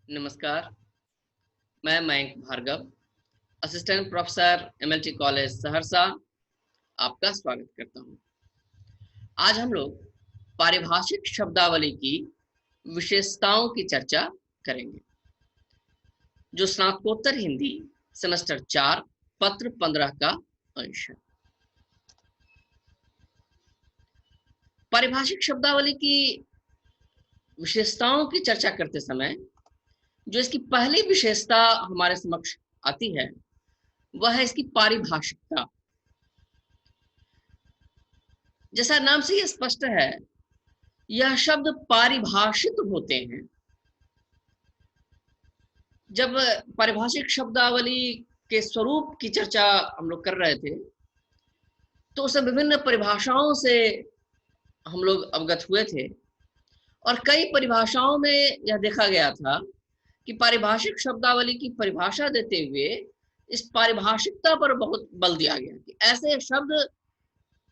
नमस्कार, मैं Mayank Bhargava, assistant professor MLT college Saharsa, आपका स्वागत करता हूँ। आज हम लोग पारिभाषिक शब्दावली की विशेषताओं की चर्चा करेंगे, जो स्नातकोत्तर हिंदी सेमेस्टर 4 पत्र 15 का अंश है। पारिभाषिक शब्दावली की विशेषताओं की चर्चा करते समय जो इसकी पहली विशेषता हमारे समक्ष आती है, वह है इसकी पारिभाषिकता। जैसा नाम से यह स्पष्ट है, यह शब्द पारिभाषित होते हैं। जब पारिभाषिक शब्दावली के स्वरूप की चर्चा हम लोग कर रहे थे, तो उसमें विभिन्न परिभाषाओं से हम लोग अवगत हुए थे और कई परिभाषाओं में यह देखा गया था कि पारिभाषिक शब्दावली की परिभाषा देते हुए इस पारिभाषिकता पर बहुत बल दिया गया कि ऐसे शब्द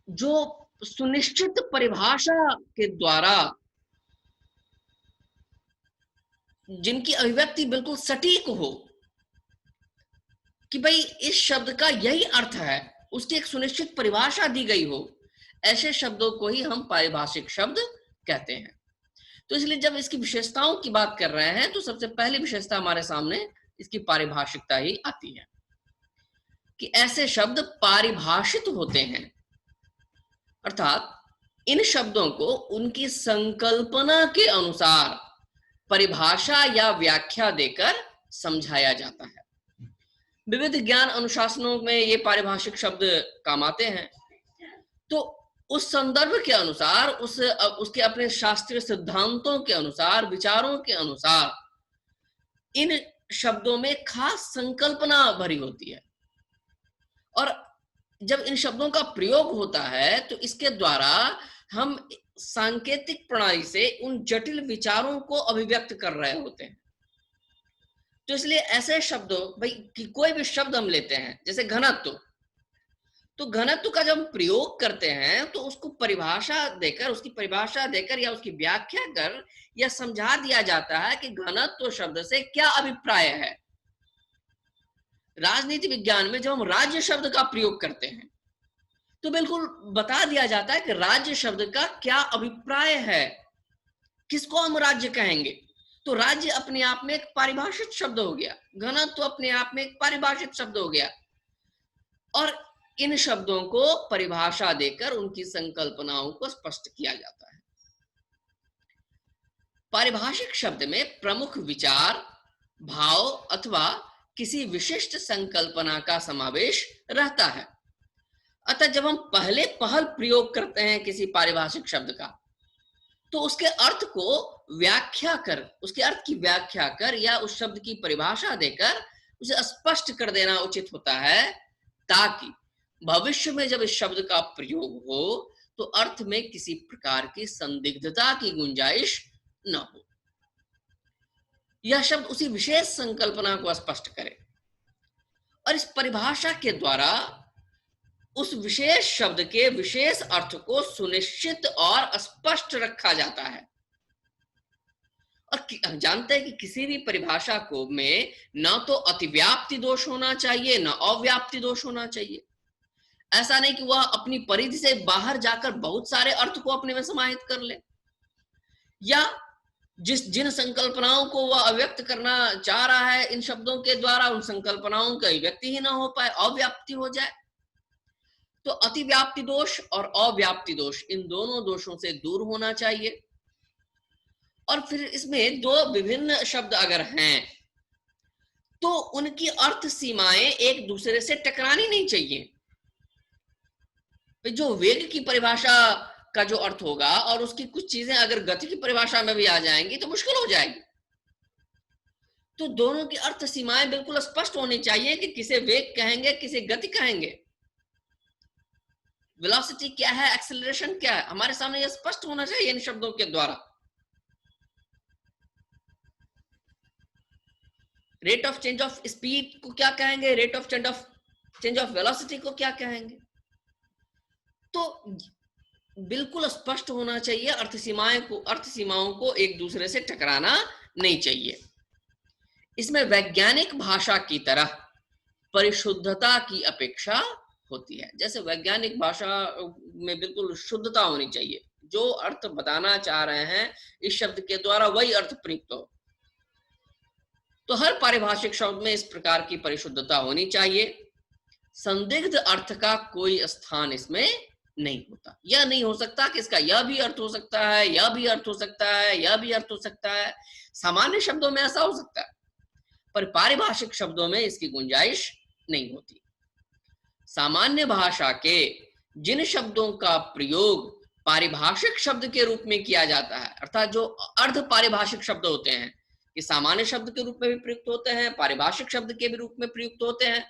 जो सुनिश्चित परिभाषा के द्वारा, जिनकी अभिव्यक्ति बिल्कुल सटीक हो कि भाई इस शब्द का यही अर्थ है, उसकी एक सुनिश्चित परिभाषा दी गई हो, ऐसे शब्दों को ही हम पारिभाषिक शब्द कहते हैं। तो इसलिए जब इसकी विशेषताओं की बात कर रहे हैं, तो सबसे पहली विशेषता हमारे सामने इसकी पारिभाषिकता ही आती है कि ऐसे शब्द पारिभाषित होते हैं, अर्थात इन शब्दों को उनकी संकल्पना के अनुसार परिभाषा या व्याख्या देकर समझाया जाता है। विविध ज्ञान अनुशासनों में ये पारिभाषिक शब्द काम आते हैं। तो उस संदर्भ के अनुसार, उसके अपने शास्त्रीय सिद्धांतों के अनुसार, विचारों के अनुसार इन शब्दों में खास संकल्पना भरी होती है और जब इन शब्दों का प्रयोग होता है तो इसके द्वारा हम सांकेतिक प्रणाली से उन जटिल विचारों को अभिव्यक्त कर रहे होते हैं। तो इसलिए ऐसे शब्दों, भाई कि कोई भी शब्द हम लेते हैं, जैसे घनत्व, तो घनत्व का जब प्रयोग करते हैं तो उसको परिभाषा देकर, उसकी परिभाषा देकर या उसकी व्याख्या कर या समझा दिया जाता है कि घनत्व शब्द से क्या अभिप्राय है। राजनीति विज्ञान में जब हम राज्य शब्द का प्रयोग करते हैं तो बिल्कुल बता दिया जाता है कि राज्य शब्द का क्या अभिप्राय है, किसको हम राज्य कहेंगे। तो राज्य अपने आप में एक पारिभाषित शब्द हो गया, घनत्व अपने आप में एक पारिभाषित शब्द हो गया और इन शब्दों को परिभाषा देकर उनकी संकल्पनाओं को स्पष्ट किया जाता है। पारिभाषिक शब्द में प्रमुख विचार, भाव अथवा किसी विशिष्ट संकल्पना का समावेश रहता है। अतः जब हम पहल प्रयोग करते हैं किसी पारिभाषिक शब्द का, तो उसके अर्थ को व्याख्या कर, उसके अर्थ की व्याख्या कर या उस शब्द की परिभाषा देकर उसे स्पष्ट कर देना उचित होता है, ताकि भविष्य में जब इस शब्द का प्रयोग हो तो अर्थ में किसी प्रकार की संदिग्धता की गुंजाइश न हो। यह शब्द उसी विशेष संकल्पना को स्पष्ट करे और इस परिभाषा के द्वारा उस विशेष शब्द के विशेष अर्थ को सुनिश्चित और स्पष्ट रखा जाता है। और हम जानते हैं कि किसी भी परिभाषा को में न तो अतिव्याप्ति दोष होना चाहिए, न अव्याप्ति दोष होना चाहिए। ऐसा नहीं कि वह अपनी परिधि से बाहर जाकर बहुत सारे अर्थ को अपने में समाहित कर ले, या जिन संकल्पनाओं को वह अव्यक्त करना चाह रहा है इन शब्दों के द्वारा, उन संकल्पनाओं की अभिव्यक्ति ही ना हो पाए, अव्याप्ति हो जाए। तो अतिव्याप्ति दोष और अव्याप्ति दोष, इन दोनों दोषों से दूर होना चाहिए। और फिर इसमें दो विभिन्न शब्द अगर हैं तो उनकी अर्थ सीमाएं एक दूसरे से टकरानी नहीं चाहिए। जो वेग की परिभाषा का जो अर्थ होगा और उसकी कुछ चीजें अगर गति की परिभाषा में भी आ जाएंगी तो मुश्किल हो जाएगी। तो दोनों की अर्थ सीमाएं बिल्कुल स्पष्ट होनी चाहिए कि किसे वेग कहेंगे, किसे गति कहेंगे, वेलोसिटी क्या है, एक्सेलरेशन क्या है, हमारे सामने यह स्पष्ट होना चाहिए इन शब्दों के द्वारा। Rate of change of speed को क्या कहेंगे, rate of change of velocity को क्या कहेंगे, तो बिल्कुल स्पष्ट होना चाहिए। अर्थ सीमाओं को एक दूसरे से टकराना नहीं चाहिए। इसमें वैज्ञानिक भाषा की तरह परिशुद्धता की अपेक्षा होती है। जैसे वैज्ञानिक भाषा में बिल्कुल शुद्धता होनी चाहिए, जो अर्थ बताना चाह रहे हैं इस शब्द के द्वारा वही अर्थ प्रयुक्त हो। तो हर पारिभाषिक शब्द में इस प्रकार की परिशुद्धता होनी चाहिए। संदिग्ध अर्थ का कोई स्थान इसमें नहीं होता। यह नहीं हो सकता कि इसका यह भी अर्थ हो सकता है, यह भी अर्थ हो सकता है, यह भी अर्थ हो सकता है। सामान्य शब्दों में ऐसा हो सकता है, पर पारिभाषिक शब्दों में इसकी गुंजाइश नहीं होती। सामान्य भाषा के जिन शब्दों का प्रयोग पारिभाषिक शब्द के रूप में किया जाता है, अर्थात जो अर्ध पारिभाषिक शब्द होते हैं, ये सामान्य शब्द के रूप में भी प्रयुक्त होते हैं, पारिभाषिक शब्द के भी रूप में प्रयुक्त होते हैं,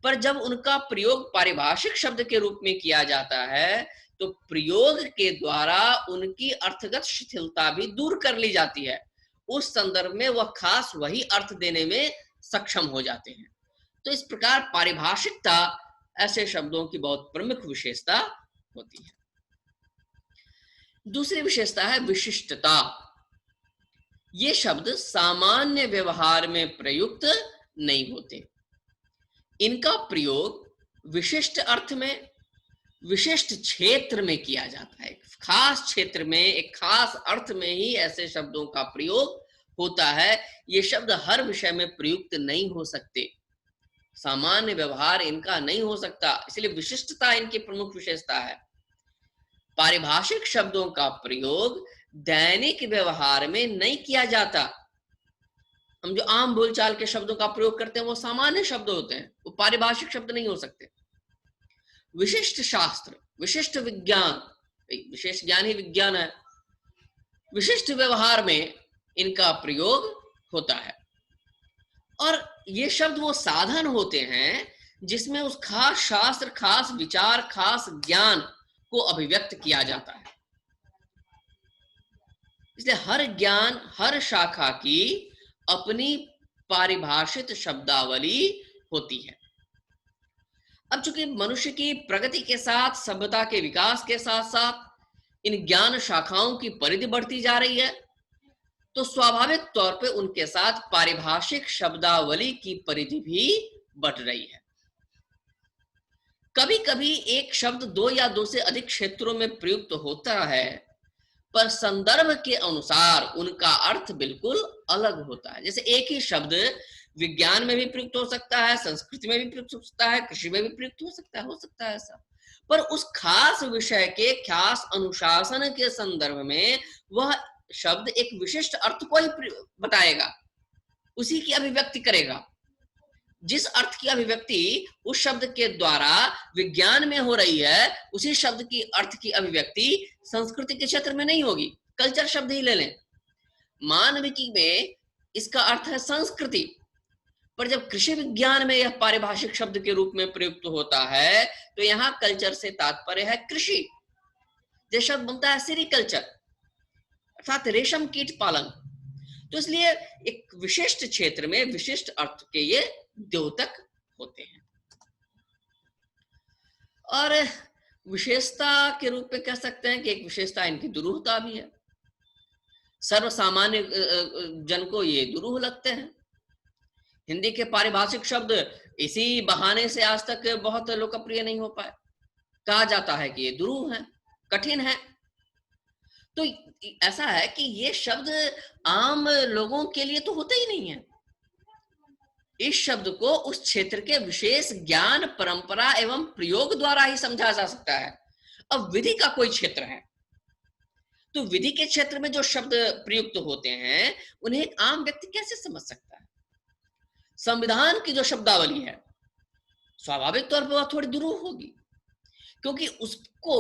पर जब उनका प्रयोग पारिभाषिक शब्द के रूप में किया जाता है तो प्रयोग के द्वारा उनकी अर्थगत शिथिलता भी दूर कर ली जाती है। उस संदर्भ में वह खास वही अर्थ देने में सक्षम हो जाते हैं। तो इस प्रकार पारिभाषिकता ऐसे शब्दों की बहुत प्रमुख विशेषता होती है। दूसरी विशेषता है विशिष्टता। ये शब्द सामान्य व्यवहार में प्रयुक्त नहीं होते। इनका प्रयोग विशिष्ट अर्थ में, विशिष्ट क्षेत्र में किया जाता है। खास क्षेत्र में, एक खास अर्थ में ही ऐसे शब्दों का प्रयोग होता है। ये शब्द हर विषय में प्रयुक्त नहीं हो सकते, सामान्य व्यवहार इनका नहीं हो सकता, इसलिए विशिष्टता इनकी प्रमुख विशेषता है। पारिभाषिक शब्दों का प्रयोग दैनिक व्यवहार में नहीं किया जाता। हम जो आम बोलचाल के शब्दों का प्रयोग करते हैं वो सामान्य शब्द होते हैं, वो पारिभाषिक शब्द नहीं हो सकते। विशिष्ट शास्त्र, विशिष्ट विज्ञान, विशेष ज्ञान ही विज्ञान है, विशिष्ट व्यवहार में इनका प्रयोग होता है। और ये शब्द वो साधन होते हैं जिसमें उस खास शास्त्र, खास विचार, खास ज्ञान को अभिव्यक्त किया जाता है। इसलिए हर ज्ञान, हर शाखा की अपनी पारिभाषित शब्दावली होती है। अब चूंकि मनुष्य की प्रगति के साथ, सभ्यता के विकास के साथ साथ इन ज्ञान शाखाओं की परिधि बढ़ती जा रही है, तो स्वाभाविक तौर पे उनके साथ पारिभाषिक शब्दावली की परिधि भी बढ़ रही है। कभी कभी एक शब्द दो या दो से अधिक क्षेत्रों में प्रयुक्त होता है, पर संदर्भ के अनुसार उनका अर्थ बिल्कुल अलग होता है। जैसे एक ही शब्द विज्ञान में भी प्रयुक्त हो सकता है, संस्कृति में भी प्रयुक्त हो सकता है, कृषि में भी प्रयुक्त हो सकता है ऐसा, पर उस खास विषय के खास अनुशासन के संदर्भ में वह शब्द एक विशिष्ट अर्थ को ही बताएगा, उसी की अभिव्यक्ति करेगा। जिस अर्थ की अभिव्यक्ति उस शब्द के द्वारा विज्ञान में हो रही है, उसी शब्द की अर्थ की अभिव्यक्ति संस्कृति के क्षेत्र में नहीं होगी। कल्चर शब्द ही ले लें, मानविकी में इसका अर्थ है संस्कृति, पर जब कृषि विज्ञान में यह पारिभाषिक शब्द के रूप में प्रयुक्त होता है तो यहां कल्चर से तात्पर्य है कृषि। जैसे शब्द बनता है सेरिकल्चर, अर्थात रेशम कीट पालन। तो इसलिए एक विशिष्ट क्षेत्र में विशिष्ट अर्थ के ये द्योतक होते हैं। और विशेषता के रूप में कह सकते हैं कि एक विशेषता इनकी दुरूहता भी है। सर्वसामान्य जन को ये दुरूह लगते हैं। हिंदी के पारिभाषिक शब्द इसी बहाने से आज तक बहुत लोकप्रिय नहीं हो पाए। कहा जाता है कि ये दुरूह है, कठिन है। तो ऐसा है कि ये शब्द आम लोगों के लिए तो होते ही नहीं है। इस शब्द को उस क्षेत्र के विशेष ज्ञान, परंपरा एवं प्रयोग द्वारा ही समझा जा सकता है। अब विधि का कोई क्षेत्र है तो विधि के क्षेत्र में जो शब्द प्रयुक्त होते हैं उन्हें एक आम व्यक्ति कैसे समझ सकता है। संविधान की जो शब्दावली है स्वाभाविक तौर पर वह थोड़ी दुरूह होगी, क्योंकि उसको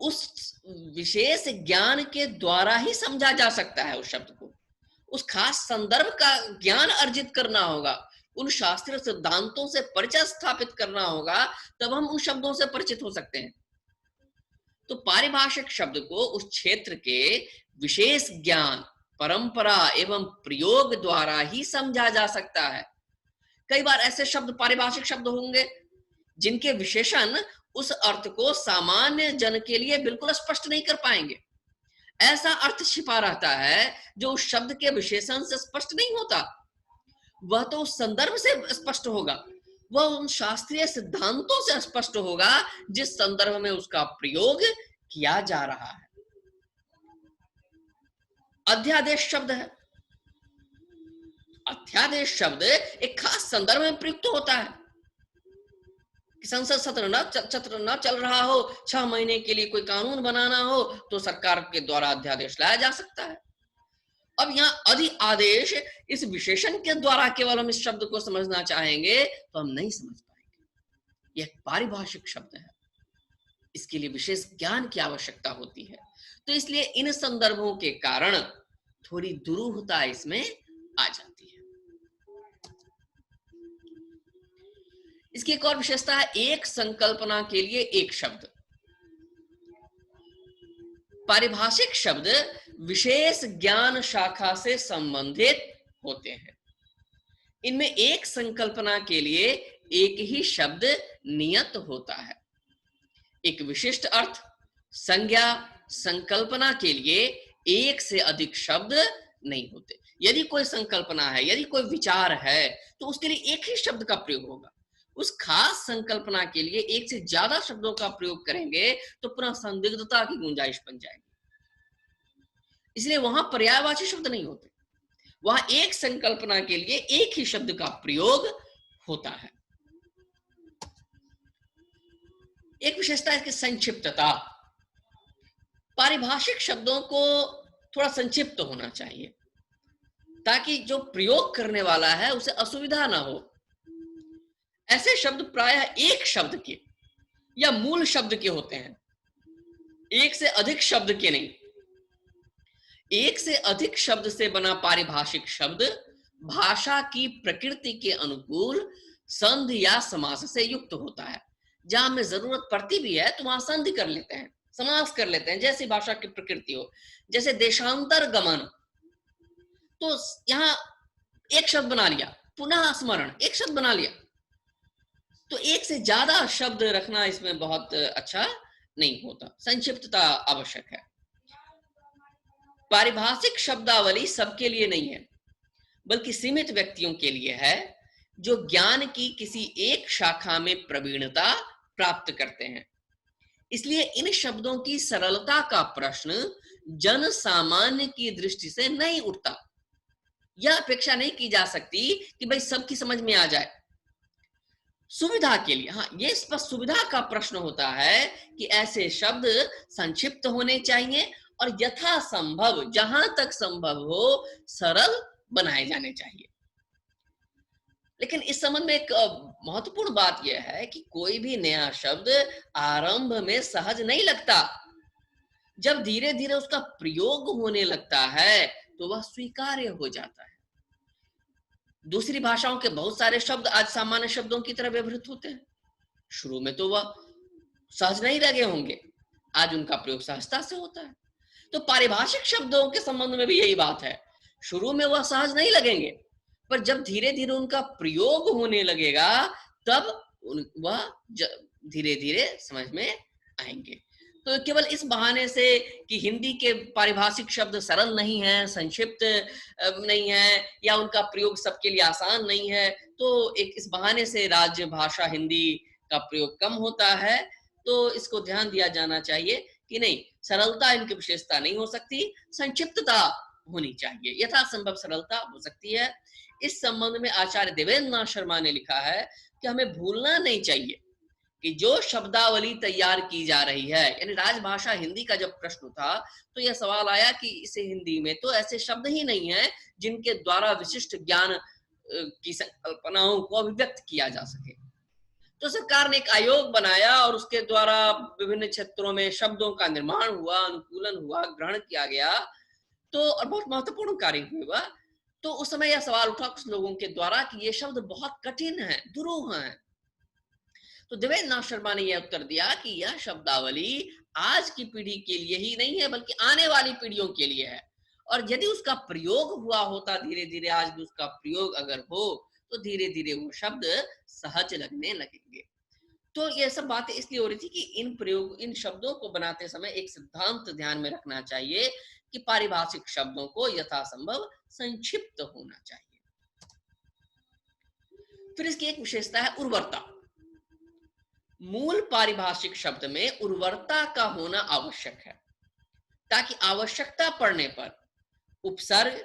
उस विशेष ज्ञान के द्वारा ही समझा जा सकता है। उस शब्द को उस खास संदर्भ का ज्ञान अर्जित करना होगा, उन शास्त्रीय सिद्धांतों से परिचय स्थापित करना होगा, तब हम उन शब्दों से परिचित हो सकते हैं। तो पारिभाषिक शब्द को उस क्षेत्र के विशेष ज्ञान, परंपरा एवं प्रयोग द्वारा ही समझा जा सकता है। कई बार ऐसे शब्द, पारिभाषिक शब्द होंगे जिनके विशेषण उस अर्थ को सामान्य जन के लिए बिल्कुल स्पष्ट नहीं कर पाएंगे। ऐसा अर्थ छिपा रहता है जो उस शब्द के विशेषण से स्पष्ट नहीं होता। वह तो उस संदर्भ से स्पष्ट होगा, वह उन शास्त्रीय सिद्धांतों से स्पष्ट होगा जिस संदर्भ में उसका प्रयोग किया जा रहा है। अध्यादेश शब्द है। अध्यादेश शब्द एक खास संदर्भ में प्रयुक्त होता है कि संसद सत्र न चल रहा हो, 6 महीने के लिए कोई कानून बनाना हो, तो सरकार के द्वारा अध्यादेश लाया जा सकता है। अब यहाँ अधि आदेश इस विशेषण के द्वारा केवल हम इस शब्द को समझना चाहेंगे तो हम नहीं समझ पाएंगे। यह एक पारिभाषिक शब्द है, इसके लिए विशेष ज्ञान की आवश्यकता होती है। तो इसलिए इन संदर्भों के कारण थोड़ी दुरूहता इसमें आ जाती है। इसकी एक और विशेषता है, एक संकल्पना के लिए एक शब्द। पारिभाषिक शब्द विशेष ज्ञान शाखा से संबंधित होते हैं। इनमें एक संकल्पना के लिए एक ही शब्द नियत होता है। एक विशिष्ट अर्थ, संज्ञा, संकल्पना के लिए एक से अधिक शब्द नहीं होते। यदि कोई संकल्पना है, यदि कोई विचार है, तो उसके लिए एक ही शब्द का प्रयोग होगा। उस खास संकल्पना के लिए एक से ज्यादा शब्दों का प्रयोग करेंगे तो पुनः संदिग्धता की गुंजाइश बन जाएगी। इसलिए वहां पर्यायवाची शब्द नहीं होते, वहां एक संकल्पना के लिए एक ही शब्द का प्रयोग होता है। एक विशेषता है इसकी संक्षिप्तता। पारिभाषिक शब्दों को थोड़ा संक्षिप्त होना चाहिए ताकि जो प्रयोग करने वाला है उसे असुविधा ना हो। ऐसे शब्द प्रायः एक शब्द के या मूल शब्द के होते हैं, एक से अधिक शब्द के नहीं। एक से अधिक शब्द से बना पारिभाषिक शब्द भाषा की प्रकृति के अनुकूल संधि या समास से युक्त होता है। जहां हमें जरूरत पड़ती भी है तो वहां संधि कर लेते हैं, समास कर लेते हैं, जैसी भाषा की प्रकृति हो। जैसे देशांतर गमन, तो यहां एक शब्द बना लिया, पुनः स्मरण एक शब्द बना लिया। तो एक से ज्यादा शब्द रखना इसमें बहुत अच्छा नहीं होता, संक्षिप्तता आवश्यक है। पारिभाषिक शब्दावली सबके लिए नहीं है, बल्कि सीमित व्यक्तियों के लिए है जो ज्ञान की किसी एक शाखा में प्रवीणता प्राप्त करते हैं। इसलिए इन शब्दों की सरलता का प्रश्न जन सामान्य की दृष्टि से नहीं उठता। यह अपेक्षा नहीं की जा सकती कि भाई सबकी समझ में आ जाए। सुविधा के लिए, हाँ, ये स्पष्ट सुविधा का प्रश्न होता है कि ऐसे शब्द संक्षिप्त होने चाहिए और यथासंभव, जहां तक संभव हो, सरल बनाए जाने चाहिए। लेकिन इस संबंध में एक महत्वपूर्ण बात यह है कि कोई भी नया शब्द आरंभ में सहज नहीं लगता। जब धीरे धीरे उसका प्रयोग होने लगता है तो वह स्वीकार्य हो जाता है। दूसरी भाषाओं के बहुत सारे शब्द आज सामान्य शब्दों की तरह व्यवहृत होते हैं। शुरू में तो वह सहज नहीं लगे होंगे, आज उनका प्रयोग सहजता से होता है। तो पारिभाषिक शब्दों के संबंध में भी यही बात है। शुरू में वह सहज नहीं लगेंगे, पर जब धीरे धीरे उनका प्रयोग होने लगेगा तब वह धीरे धीरे समझ में आएंगे। तो केवल इस बहाने से कि हिंदी के पारिभाषिक शब्द सरल नहीं है, संक्षिप्त नहीं है, या उनका प्रयोग सबके लिए आसान नहीं है, तो एक इस बहाने से राज्य भाषा हिंदी का प्रयोग कम होता है। तो इसको ध्यान दिया जाना चाहिए कि नहीं, सरलता इनकी विशेषता नहीं हो सकती, संक्षिप्तता होनी चाहिए, यथासंभव सरलता हो सकती है। इस संबंध में आचार्य देवेंद्र नाथ शर्मा ने लिखा है कि हमें भूलना नहीं चाहिए कि जो शब्दावली तैयार की जा रही है, यानी राजभाषा हिंदी का जब प्रश्न था तो यह सवाल आया कि इसे हिंदी में तो ऐसे शब्द ही नहीं है जिनके द्वारा विशिष्ट ज्ञान की संकल्पनाओं को अभिव्यक्त किया जा सके। तो सरकार ने एक आयोग बनाया और उसके द्वारा विभिन्न क्षेत्रों में शब्दों का निर्माण हुआ, अनुकूलन हुआ, ग्रहण किया गया। तो और बहुत महत्वपूर्ण कार्य हुआ। तो उस समय यह सवाल उठा कुछ लोगों के द्वारा कि ये शब्द बहुत कठिन है, दुरूह है। तो देवेंद्र नाथ शर्मा ने यह उत्तर दिया कि यह शब्दावली आज की पीढ़ी के लिए ही नहीं है, बल्कि आने वाली पीढ़ियों के लिए है। और यदि उसका प्रयोग हुआ होता धीरे धीरे, आज भी उसका प्रयोग अगर हो तो धीरे धीरे वो शब्द सहज लगने लगेंगे। तो ये सब बातें इसलिए हो रही थी कि इन शब्दों को बनाते समय एक सिद्धांत ध्यान में रखना चाहिए कि पारिभाषिक शब्दों को यथासंभव संक्षिप्त होना चाहिए। फिर इसकी एक विशेषता है उर्वरता। मूल पारिभाषिक शब्द में उर्वरता का होना आवश्यक है, ताकि आवश्यकता पड़ने पर उपसर्ग,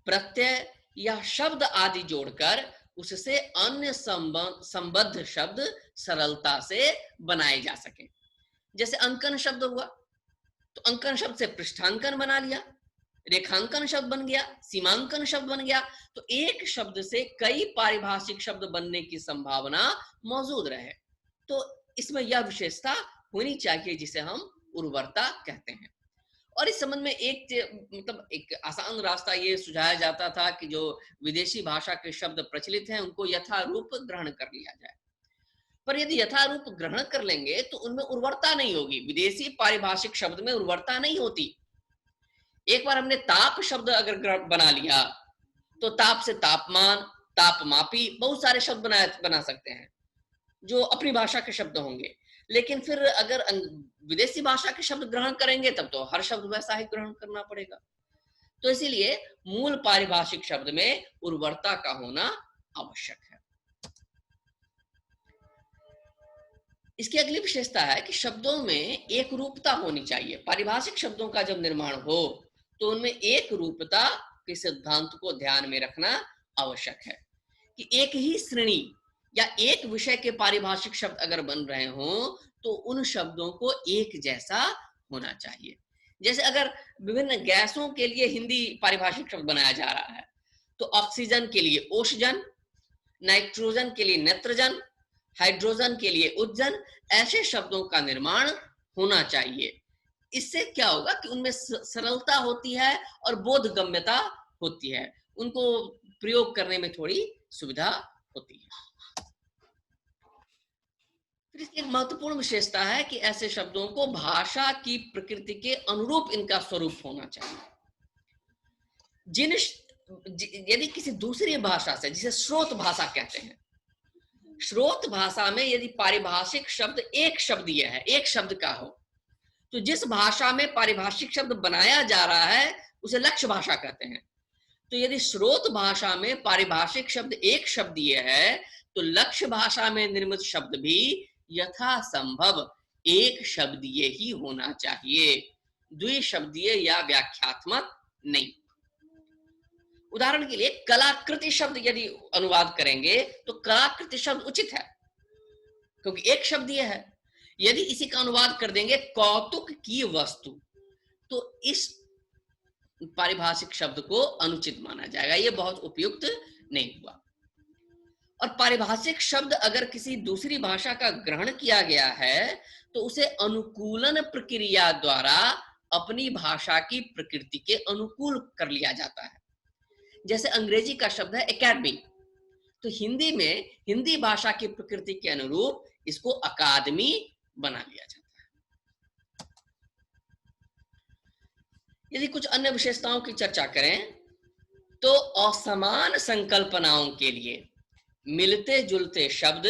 प्रत्यय या शब्द आदि जोड़कर उससे अन्य संबद्ध शब्द सरलता से बनाए जा सके। जैसे अंकन शब्द हुआ, तो अंकन शब्द से पृष्ठांकन बना लिया, रेखांकन शब्द बन गया, सीमांकन शब्द बन गया। तो एक शब्द से कई पारिभाषिक शब्द बनने की संभावना मौजूद रहे। तो इसमें यह विशेषता होनी चाहिए जिसे हम उर्वरता कहते हैं। और इस संबंध में एक आसान रास्ता ये सुझाया जाता था कि जो विदेशी भाषा के शब्द प्रचलित हैं उनको यथारूप ग्रहण कर लिया जाए। पर यदि यथारूप ग्रहण कर लेंगे तो उनमें उर्वरता नहीं होगी। विदेशी पारिभाषिक शब्द में उर्वरता नहीं होती। एक बार हमने ताप शब्द अगर बना लिया तो ताप से तापमान, तापमापी, बहुत सारे शब्द बना सकते हैं जो अपनी भाषा के शब्द होंगे। लेकिन फिर अगर विदेशी भाषा के शब्द ग्रहण करेंगे तब तो हर शब्द वैसा ही ग्रहण करना पड़ेगा। तो इसीलिए मूल पारिभाषिक शब्द में उर्वरता का होना आवश्यक है। इसकी अगली विशेषता है कि शब्दों में एक रूपता होनी चाहिए। पारिभाषिक शब्दों का जब निर्माण हो तो उनमें एक रूपता के सिद्धांत को ध्यान में रखना आवश्यक है कि एक ही श्रेणी या एक विषय के पारिभाषिक शब्द अगर बन रहे हों तो उन शब्दों को एक जैसा होना चाहिए। जैसे अगर विभिन्न गैसों के लिए हिंदी पारिभाषिक शब्द बनाया जा रहा है तो ऑक्सीजन के लिए ओषजन, नाइट्रोजन के लिए नेत्रजन, हाइड्रोजन के लिए उदजन, ऐसे शब्दों का निर्माण होना चाहिए। इससे क्या होगा कि उनमें सरलता होती है और बोधगम्यता होती है, उनको प्रयोग करने में थोड़ी सुविधा होती है। फिर इसकी एक महत्वपूर्ण विशेषता है कि ऐसे शब्दों को भाषा की प्रकृति के अनुरूप इनका स्वरूप होना चाहिए। यदि किसी दूसरी भाषा से, जिसे स्रोत भाषा कहते हैं, स्रोत भाषा में यदि पारिभाषिक शब्द एक शब्दीय है, एक शब्द का हो, तो जिस भाषा में पारिभाषिक शब्द बनाया जा रहा है उसे लक्ष्य भाषा कहते हैं। तो यदि स्रोत भाषा में पारिभाषिक शब्द एक शब्दीय है तो लक्ष्य भाषा में निर्मित शब्द भी यथासंभव एक शब्दीय ही होना चाहिए, द्विशब्दीय या व्याख्यात्मक नहीं। उदाहरण के लिए कलाकृति शब्द यदि अनुवाद करेंगे तो कलाकृति शब्द उचित है क्योंकि एक शब्दीय है। यदि इसी का अनुवाद कर देंगे कौतुक की वस्तु तो इस पारिभाषिक शब्द को अनुचित माना जाएगा, यह बहुत उपयुक्त नहीं हुआ। और पारिभाषिक शब्द अगर किसी दूसरी भाषा का ग्रहण किया गया है तो उसे अनुकूलन प्रक्रिया द्वारा अपनी भाषा की प्रकृति के अनुकूल कर लिया जाता है। जैसे अंग्रेजी का शब्द है एकेडमी, तो हिंदी में हिंदी भाषा की प्रकृति के अनुरूप इसको अकादमी बना लिया जाता है। यदि कुछ अन्य विशेषताओं की चर्चा करें तो असमान संकल्पनाओं के लिए मिलते जुलते शब्द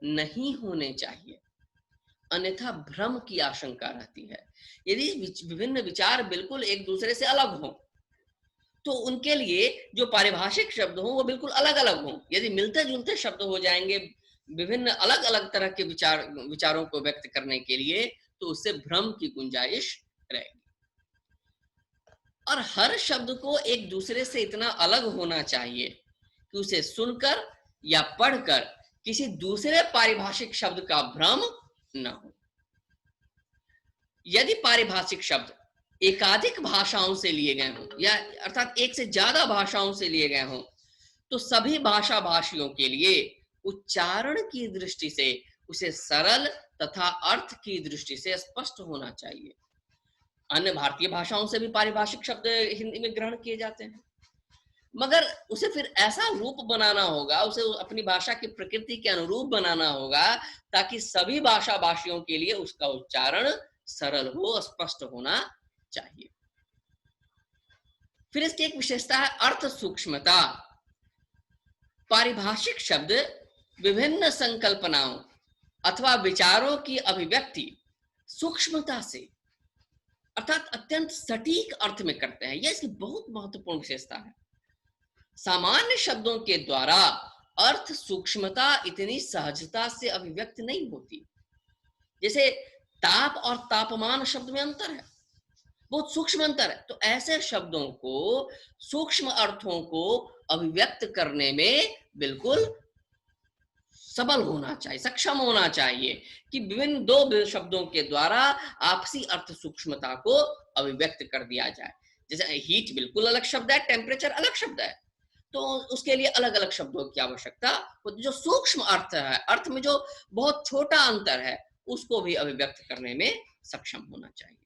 नहीं होने चाहिए, अन्यथा भ्रम की आशंका रहती है। यदि विभिन्न विचार बिल्कुल एक दूसरे से अलग हों तो उनके लिए जो पारिभाषिक शब्द हों वो बिल्कुल अलग अलग हों। यदि मिलते जुलते शब्द हो जाएंगे विभिन्न अलग अलग तरह के विचारों को व्यक्त करने के लिए तो उससे भ्रम की गुंजाइश रहेगी। और हर शब्द को एक दूसरे से इतना अलग होना चाहिए कि उसे सुनकर या पढ़कर किसी दूसरे पारिभाषिक शब्द का भ्रम न हो। यदि पारिभाषिक शब्द एकाधिक भाषाओं से लिए गए हों या अर्थात एक से ज्यादा भाषाओं से लिए गए हों तो सभी भाषा भाषियों के लिए उच्चारण की दृष्टि से उसे सरल तथा अर्थ की दृष्टि से स्पष्ट होना चाहिए। अन्य भारतीय भाषाओं से भी पारिभाषिक शब्द हिंदी में ग्रहण किए जाते हैं, मगर उसे फिर ऐसा रूप बनाना होगा, उसे अपनी भाषा की प्रकृति के अनुरूप बनाना होगा ताकि सभी भाषा भाषियों के लिए उसका उच्चारण सरल हो, स्पष्ट होना चाहिए। फिर इसकी एक विशेषता है अर्थ सूक्ष्मता। पारिभाषिक शब्द विभिन्न संकल्पनाओं अथवा विचारों की अभिव्यक्ति सूक्ष्मता से अर्थात अत्यंत सटीक अर्थ में करते हैं, यह इसकी बहुत महत्वपूर्ण विशेषता है। सामान्य शब्दों के द्वारा अर्थ सूक्ष्मता इतनी सहजता से अभिव्यक्त नहीं होती। जैसे ताप और तापमान शब्द में अंतर है, बहुत सूक्ष्म अंतर है। तो ऐसे शब्दों को, सूक्ष्म अर्थों को अभिव्यक्त करने में बिल्कुल सबल होना चाहिए, सक्षम होना चाहिए कि विभिन्न दो शब्दों के द्वारा आपसी अर्थ सूक्ष्मता को अभिव्यक्त कर दिया जाए। जैसे हीट बिल्कुल अलग शब्द है, टेम्परेचर अलग शब्द है, तो उसके लिए अलग अलग शब्दों की आवश्यकता। जो सूक्ष्म अर्थ है, अर्थ में जो बहुत छोटा अंतर है, उसको भी अभिव्यक्त करने में सक्षम होना चाहिए।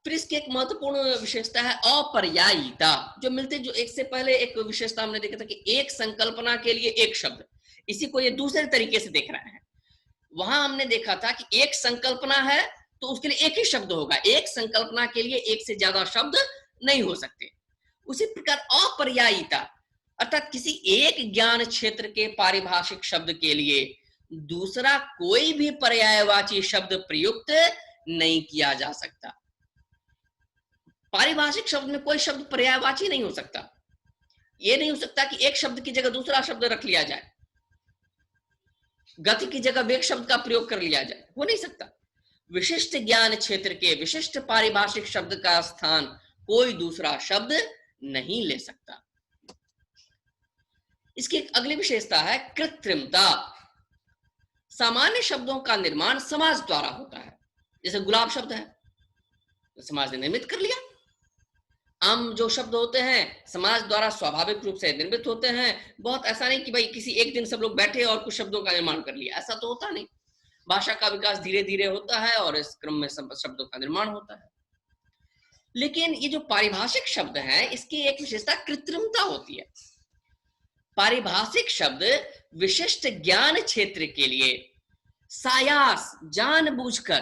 फिर इसकी एक महत्वपूर्ण विशेषता है अपर्यायीता। जो मिलते जो एक से पहले एक विशेषता हमने देखा था कि एक संकल्पना के लिए एक शब्द, इसी को ये दूसरे तरीके से देख रहे हैं। वहां हमने देखा था कि एक संकल्पना है तो उसके लिए एक ही शब्द होगा, एक संकल्पना के लिए एक से ज्यादा शब्द नहीं हो सकते। उसी प्रकार अपर्यायीता अर्थात किसी एक ज्ञान क्षेत्र के पारिभाषिक शब्द के लिए दूसरा कोई भी पर्यायवाची शब्द प्रयुक्त नहीं किया जा सकता। पारिभाषिक शब्द में कोई शब्द पर्यायवाची नहीं हो सकता। ये नहीं हो सकता कि एक शब्द की जगह दूसरा शब्द रख लिया जाए, गति की जगह वेग शब्द का प्रयोग कर लिया जाए, हो नहीं सकता। विशिष्ट ज्ञान क्षेत्र के विशिष्ट पारिभाषिक शब्द का स्थान कोई दूसरा शब्द नहीं ले सकता। इसकी एक अगली विशेषता है कृत्रिमता। सामान्य शब्दों का निर्माण समाज द्वारा होता है। जैसे गुलाब शब्द है, तो समाज ने निर्मित कर लिया। आम जो शब्द होते हैं समाज द्वारा स्वाभाविक रूप से निर्मित होते हैं। बहुत ऐसा नहीं कि भाई किसी एक दिन सब लोग बैठे और कुछ शब्दों का निर्माण कर लिया, ऐसा तो होता नहीं। भाषा का विकास धीरे धीरे होता है और इस क्रम में शब्दों का निर्माण होता है। लेकिन ये जो पारिभाषिक शब्द हैं, इसकी एक विशेषता कृत्रिमता होती है। पारिभाषिक शब्द विशिष्ट ज्ञान क्षेत्र के लिए सायास जानबूझकर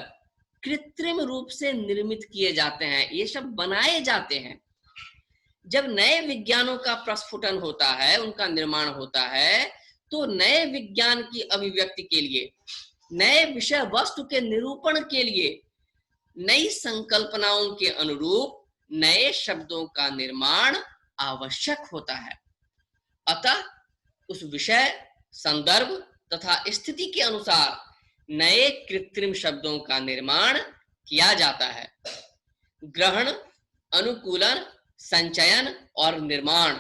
कृत्रिम रूप से निर्मित किए जाते हैं, ये शब्द बनाए जाते हैं। जब नए विज्ञानों का प्रस्फुटन होता है, उनका निर्माण होता है, तो नए विज्ञान की अभिव्यक्ति के लिए, नए विषय वस्तु के निरूपण के लिए, नई संकल्पनाओं के अनुरूप नए शब्दों का निर्माण आवश्यक होता है। अतः उस विषय, संदर्भ तथा स्थिति के अनुसार नए कृत्रिम शब्दों का निर्माण किया जाता है। ग्रहण, अनुकूलन, संचयन और निर्माण,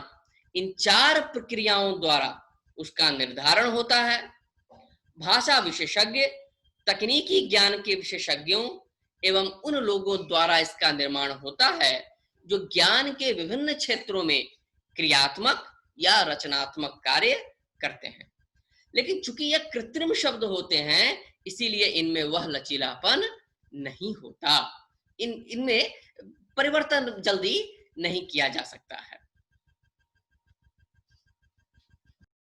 इन चार प्रक्रियाओं द्वारा उसका निर्धारण होता है। भाषा विशेषज्ञ, तकनीकी ज्ञान के विशेषज्ञों एवं उन लोगों द्वारा इसका निर्माण होता है जो ज्ञान के विभिन्न क्षेत्रों में क्रियात्मक या रचनात्मक कार्य करते हैं। लेकिन चूंकि यह कृत्रिम शब्द होते हैं, इसीलिए इनमें वह लचीलापन नहीं होता, इनमें परिवर्तन जल्दी नहीं किया जा सकता है।